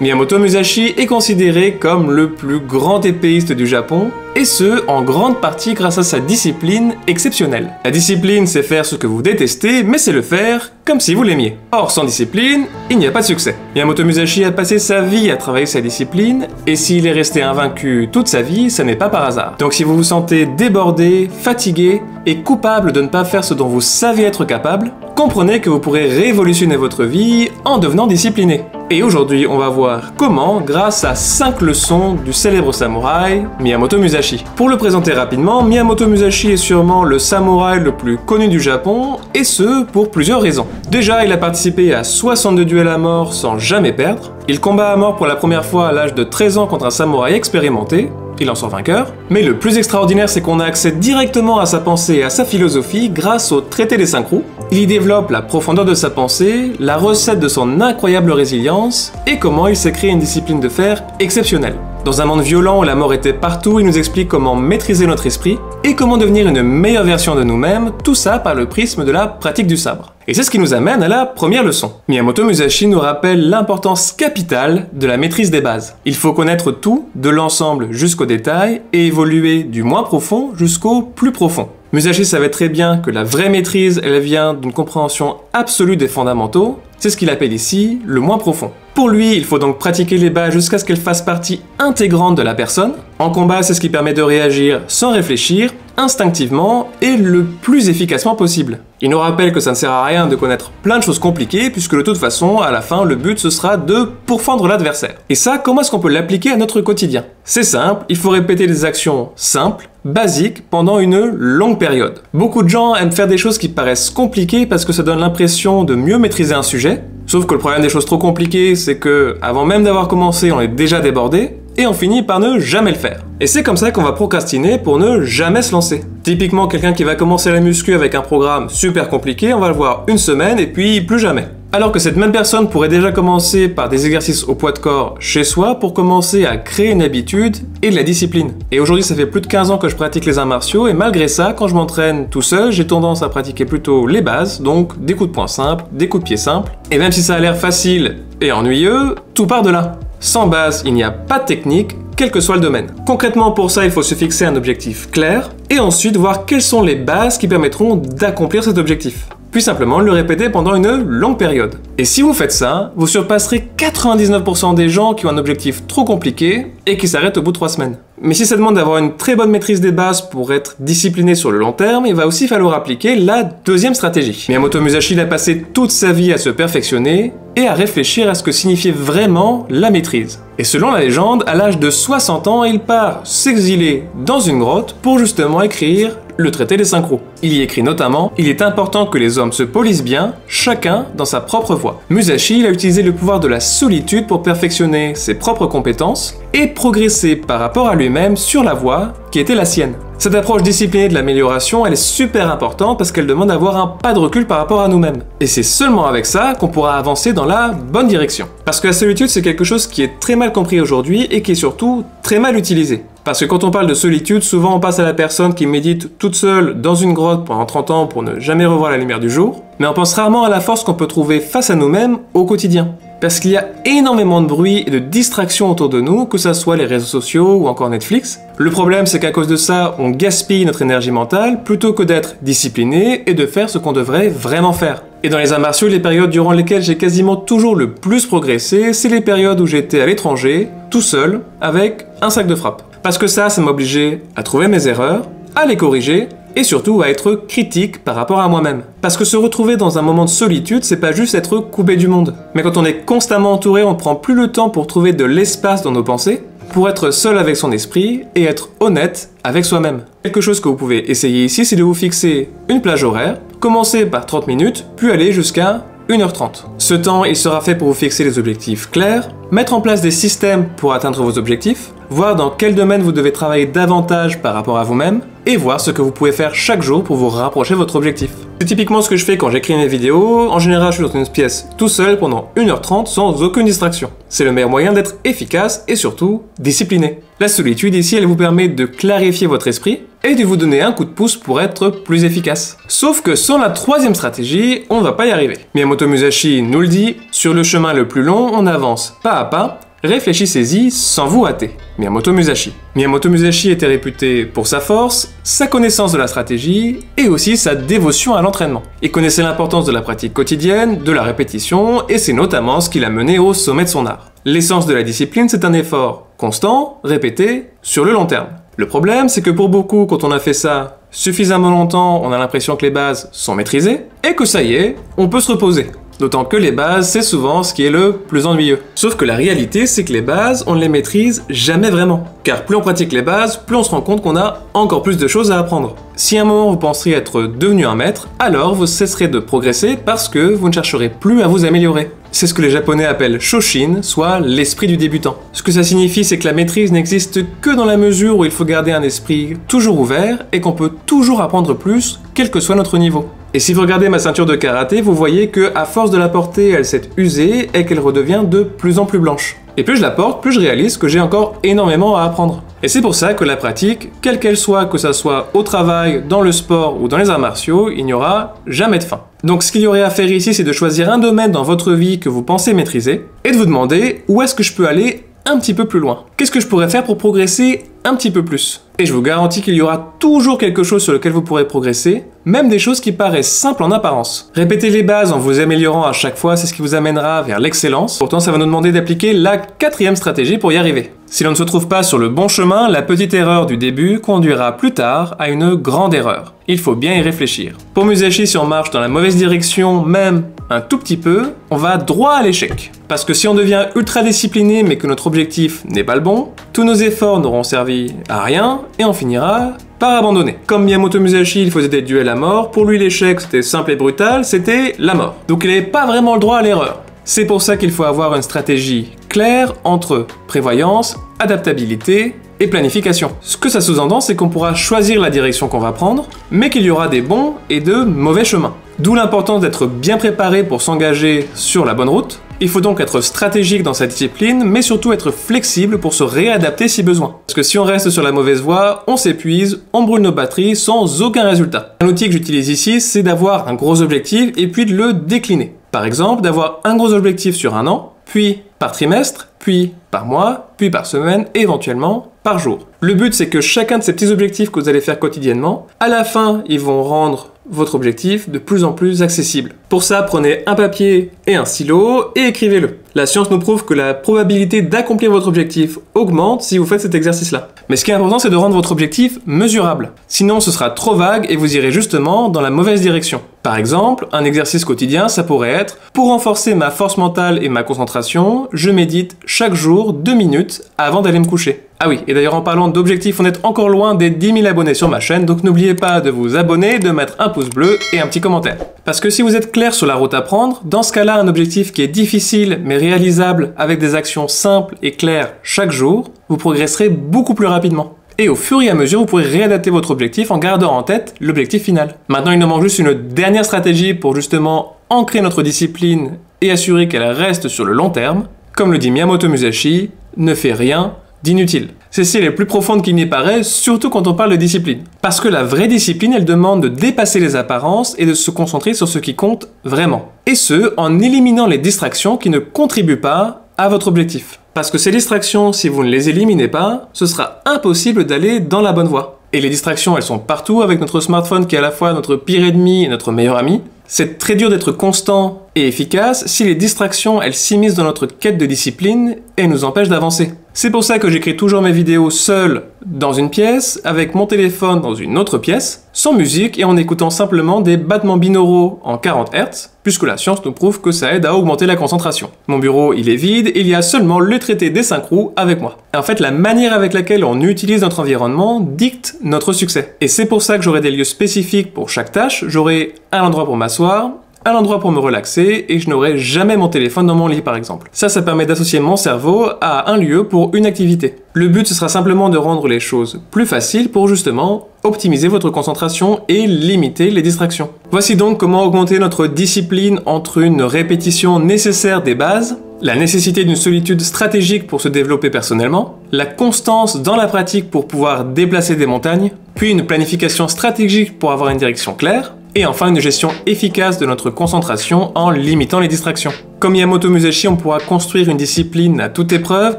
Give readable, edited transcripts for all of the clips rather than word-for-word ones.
Miyamoto Musashi est considéré comme le plus grand épéiste du Japon, et ce, en grande partie grâce à sa discipline exceptionnelle. La discipline, c'est faire ce que vous détestez, mais c'est le faire comme si vous l'aimiez. Or, sans discipline, il n'y a pas de succès. Miyamoto Musashi a passé sa vie à travailler sa discipline, et s'il est resté invaincu toute sa vie, ça n'est pas par hasard. Donc si vous vous sentez débordé, fatigué, et coupable de ne pas faire ce dont vous savez être capable, comprenez que vous pourrez révolutionner votre vie en devenant discipliné. Et aujourd'hui, on va voir comment, grâce à 5 leçons du célèbre samouraï Miyamoto Musashi. Pour le présenter rapidement, Miyamoto Musashi est sûrement le samouraï le plus connu du Japon, et ce, pour plusieurs raisons. Déjà, il a participé à 62 duels à mort sans jamais perdre. Il combat à mort pour la première fois à l'âge de 13 ans contre un samouraï expérimenté. Il en sort vainqueur. Mais le plus extraordinaire, c'est qu'on a accès directement à sa pensée et à sa philosophie grâce au traité des 5 roues. Il y développe la profondeur de sa pensée, la recette de son incroyable résilience, et comment il s'est créé une discipline de fer exceptionnelle. Dans un monde violent où la mort était partout, il nous explique comment maîtriser notre esprit, et comment devenir une meilleure version de nous-mêmes, tout ça par le prisme de la pratique du sabre. Et c'est ce qui nous amène à la première leçon. Miyamoto Musashi nous rappelle l'importance capitale de la maîtrise des bases. Il faut connaître tout, de l'ensemble jusqu'au détail, et évoluer du moins profond jusqu'au plus profond. Musashi savait très bien que la vraie maîtrise, elle vient d'une compréhension absolue des fondamentaux, c'est ce qu'il appelle ici le moins profond. Pour lui, il faut donc pratiquer les bases jusqu'à ce qu'elles fassent partie intégrante de la personne. En combat, c'est ce qui permet de réagir sans réfléchir, instinctivement et le plus efficacement possible. Il nous rappelle que ça ne sert à rien de connaître plein de choses compliquées, puisque de toute façon, à la fin, le but ce sera de pourfendre l'adversaire. Et ça, comment est-ce qu'on peut l'appliquer à notre quotidien? C'est simple, il faut répéter des actions simples, basiques, pendant une longue période. Beaucoup de gens aiment faire des choses qui paraissent compliquées parce que ça donne l'impression de mieux maîtriser un sujet, sauf que le problème des choses trop compliquées, c'est que, avant même d'avoir commencé, on est déjà débordé, et on finit par ne jamais le faire. Et c'est comme ça qu'on va procrastiner pour ne jamais se lancer. Typiquement, quelqu'un qui va commencer la muscu avec un programme super compliqué, on va le voir une semaine et puis plus jamais. Alors que cette même personne pourrait déjà commencer par des exercices au poids de corps chez soi pour commencer à créer une habitude et de la discipline. Et aujourd'hui, ça fait plus de 15 ans que je pratique les arts martiaux et malgré ça, quand je m'entraîne tout seul, j'ai tendance à pratiquer plutôt les bases, donc des coups de poing simples, des coups de pied simples. Et même si ça a l'air facile et ennuyeux, tout part de là. Sans base, il n'y a pas de technique, quel que soit le domaine. Concrètement, pour ça, il faut se fixer un objectif clair et ensuite voir quelles sont les bases qui permettront d'accomplir cet objectif. Puis simplement le répéter pendant une longue période. Et si vous faites ça, vous surpasserez 99% des gens qui ont un objectif trop compliqué et qui s'arrêtent au bout de 3 semaines. Mais si ça demande d'avoir une très bonne maîtrise des bases pour être discipliné sur le long terme, il va aussi falloir appliquer la deuxième stratégie. Miyamoto Musashi a passé toute sa vie à se perfectionner et à réfléchir à ce que signifiait vraiment la maîtrise. Et selon la légende, à l'âge de 60 ans, il part s'exiler dans une grotte pour justement écrire le traité des 5 roues. Il y écrit notamment « Il est important que les hommes se polissent bien, chacun dans sa propre voie ». Musashi a utilisé le pouvoir de la solitude pour perfectionner ses propres compétences et progresser par rapport à lui-même sur la voie qui était la sienne. Cette approche disciplinée de l'amélioration, elle est super importante parce qu'elle demande d'avoir un pas de recul par rapport à nous-mêmes. Et c'est seulement avec ça qu'on pourra avancer dans la bonne direction. Parce que la solitude, c'est quelque chose qui est très mal compris aujourd'hui et qui est surtout très mal utilisé. Parce que quand on parle de solitude, souvent on passe à la personne qui médite toute seule dans une grotte pendant 30 ans pour ne jamais revoir la lumière du jour, mais on pense rarement à la force qu'on peut trouver face à nous-mêmes au quotidien. Parce qu'il y a énormément de bruit et de distractions autour de nous, que ce soit les réseaux sociaux ou encore Netflix. Le problème, c'est qu'à cause de ça, on gaspille notre énergie mentale plutôt que d'être discipliné et de faire ce qu'on devrait vraiment faire. Et dans les arts martiaux, les périodes durant lesquelles j'ai quasiment toujours le plus progressé, c'est les périodes où j'étais à l'étranger, tout seul, avec un sac de frappe. Parce que ça m'obligeait à trouver mes erreurs, à les corriger, et surtout à être critique par rapport à moi-même. Parce que se retrouver dans un moment de solitude, c'est pas juste être coupé du monde. Mais quand on est constamment entouré, on ne prend plus le temps pour trouver de l'espace dans nos pensées, pour être seul avec son esprit et être honnête avec soi-même. Quelque chose que vous pouvez essayer ici, c'est de vous fixer une plage horaire, commencer par 30 minutes, puis aller jusqu'à 1h30. Ce temps, il sera fait pour vous fixer les objectifs clairs, mettre en place des systèmes pour atteindre vos objectifs, voir dans quel domaine vous devez travailler davantage par rapport à vous-même, et voir ce que vous pouvez faire chaque jour pour vous rapprocher de votre objectif. C'est typiquement ce que je fais quand j'écris mes vidéos. En général, je suis dans une pièce tout seul pendant 1h30 sans aucune distraction. C'est le meilleur moyen d'être efficace et surtout discipliné. La solitude ici, elle vous permet de clarifier votre esprit et de vous donner un coup de pouce pour être plus efficace. Sauf que sans la troisième stratégie, on ne va pas y arriver. Miyamoto Musashi nous le dit, sur le chemin le plus long, on avance pas à pas, Réfléchissez-y sans vous hâter. Miyamoto Musashi. Miyamoto Musashi était réputé pour sa force, sa connaissance de la stratégie et aussi sa dévotion à l'entraînement. Il connaissait l'importance de la pratique quotidienne, de la répétition, et c'est notamment ce qui l'a mené au sommet de son art. L'essence de la discipline, c'est un effort constant, répété, sur le long terme. Le problème, c'est que pour beaucoup, quand on a fait ça suffisamment longtemps, on a l'impression que les bases sont maîtrisées, et que ça y est, on peut se reposer. D'autant que les bases, c'est souvent ce qui est le plus ennuyeux. Sauf que la réalité, c'est que les bases, on ne les maîtrise jamais vraiment. Car plus on pratique les bases, plus on se rend compte qu'on a encore plus de choses à apprendre. Si à un moment vous penseriez être devenu un maître, alors vous cesserez de progresser parce que vous ne chercherez plus à vous améliorer. C'est ce que les japonais appellent Shoshin, soit l'esprit du débutant. Ce que ça signifie, c'est que la maîtrise n'existe que dans la mesure où il faut garder un esprit toujours ouvert et qu'on peut toujours apprendre plus, quel que soit notre niveau. Et si vous regardez ma ceinture de karaté, vous voyez que à force de la porter, elle s'est usée et qu'elle redevient de plus en plus blanche. Et plus je la porte, plus je réalise que j'ai encore énormément à apprendre. Et c'est pour ça que la pratique, quelle qu'elle soit, que ça soit au travail, dans le sport ou dans les arts martiaux, il n'y aura jamais de fin. Donc ce qu'il y aurait à faire ici, c'est de choisir un domaine dans votre vie que vous pensez maîtriser et de vous demander où est-ce que je peux aller un petit peu plus loin. Qu'est-ce que je pourrais faire pour progresser un petit peu plus? Et je vous garantis qu'il y aura toujours quelque chose sur lequel vous pourrez progresser, même des choses qui paraissent simples en apparence. Répétez les bases en vous améliorant à chaque fois, c'est ce qui vous amènera vers l'excellence. Pourtant, ça va nous demander d'appliquer la 4e stratégie pour y arriver. Si l'on ne se trouve pas sur le bon chemin, la petite erreur du début conduira plus tard à une grande erreur. Il faut bien y réfléchir. Pour Musashi, si on marche dans la mauvaise direction, même un tout petit peu, on va droit à l'échec. Parce que si on devient ultra discipliné mais que notre objectif n'est pas le bon, tous nos efforts n'auront servi à rien et on finira par abandonner. Comme Miyamoto Musashi, il faisait des duels à mort, pour lui l'échec c'était simple et brutal, c'était la mort. Donc il n'avait pas vraiment le droit à l'erreur. C'est pour ça qu'il faut avoir une stratégie claire entre prévoyance, adaptabilité et planification. Ce que ça sous-entend, c'est qu'on pourra choisir la direction qu'on va prendre, mais qu'il y aura des bons et de mauvais chemins. D'où l'importance d'être bien préparé pour s'engager sur la bonne route. Il faut donc être stratégique dans sa discipline, mais surtout être flexible pour se réadapter si besoin. Parce que si on reste sur la mauvaise voie, on s'épuise, on brûle nos batteries sans aucun résultat. Un outil que j'utilise ici, c'est d'avoir un gros objectif et puis de le décliner. Par exemple, d'avoir un gros objectif sur un an, puis par trimestre, puis par mois, puis par semaine, et éventuellement par jour. Le but, c'est que chacun de ces petits objectifs que vous allez faire quotidiennement, à la fin, ils vont rendre votre objectif de plus en plus accessible. Pour ça, prenez un papier et un stylo et écrivez-le. La science nous prouve que la probabilité d'accomplir votre objectif augmente si vous faites cet exercice-là. Mais ce qui est important, c'est de rendre votre objectif mesurable. Sinon, ce sera trop vague et vous irez justement dans la mauvaise direction. Par exemple, un exercice quotidien, ça pourrait être « Pour renforcer ma force mentale et ma concentration, je médite chaque jour 2 minutes avant d'aller me coucher. » Ah oui, et d'ailleurs en parlant d'objectifs, on est encore loin des 10 000 abonnés sur ma chaîne, donc n'oubliez pas de vous abonner, de mettre un pouce bleu et un petit commentaire. Parce que si vous êtes clair sur la route à prendre, dans ce cas-là, un objectif qui est difficile mais réalisable avec des actions simples et claires chaque jour, vous progresserez beaucoup plus rapidement. Et au fur et à mesure, vous pourrez réadapter votre objectif en gardant en tête l'objectif final. Maintenant, il nous manque juste une dernière stratégie pour justement ancrer notre discipline et assurer qu'elle reste sur le long terme. Comme le dit Miyamoto Musashi, ne fais rien d'inutile. Celle-ci est plus profonde qu'il n'y paraît, surtout quand on parle de discipline. Parce que la vraie discipline, elle demande de dépasser les apparences et de se concentrer sur ce qui compte vraiment. Et ce, en éliminant les distractions qui ne contribuent pas à votre objectif. Parce que ces distractions, si vous ne les éliminez pas, ce sera impossible d'aller dans la bonne voie. Et les distractions, elles sont partout avec notre smartphone qui est à la fois notre pire ennemi et notre meilleur ami. C'est très dur d'être constant et efficace si les distractions, elles s'immiscent dans notre quête de discipline et nous empêchent d'avancer. C'est pour ça que j'écris toujours mes vidéos seul dans une pièce, avec mon téléphone dans une autre pièce, sans musique et en écoutant simplement des battements binauraux en 40 Hz, puisque la science nous prouve que ça aide à augmenter la concentration. Mon bureau, il est vide et il y a seulement le traité des 5 roues avec moi. Et en fait, la manière avec laquelle on utilise notre environnement dicte notre succès. Et c'est pour ça que j'aurai des lieux spécifiques pour chaque tâche, j'aurai un endroit pour m'asseoir, un endroit pour me relaxer et je n'aurai jamais mon téléphone dans mon lit par exemple. Ça permet d'associer mon cerveau à un lieu pour une activité. Le but ce sera simplement de rendre les choses plus faciles pour justement optimiser votre concentration et limiter les distractions. Voici donc comment augmenter notre discipline entre une répétition nécessaire des bases, la nécessité d'une solitude stratégique pour se développer personnellement, la constance dans la pratique pour pouvoir déplacer des montagnes, puis une planification stratégique pour avoir une direction claire, Et enfin, une gestion efficace de notre concentration en limitant les distractions. Comme Miyamoto Musashi, on pourra construire une discipline à toute épreuve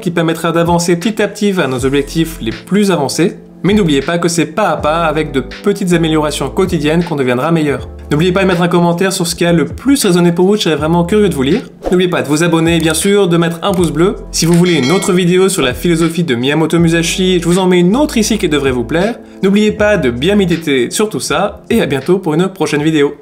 qui permettra d'avancer petit à petit vers nos objectifs les plus avancés. Mais n'oubliez pas que c'est pas à pas, avec de petites améliorations quotidiennes, qu'on deviendra meilleur. N'oubliez pas de mettre un commentaire sur ce qui a le plus résonné pour vous, je serais vraiment curieux de vous lire. N'oubliez pas de vous abonner, bien sûr, de mettre un pouce bleu. Si vous voulez une autre vidéo sur la philosophie de Miyamoto Musashi, je vous en mets une autre ici qui devrait vous plaire. N'oubliez pas de bien méditer sur tout ça, et à bientôt pour une prochaine vidéo.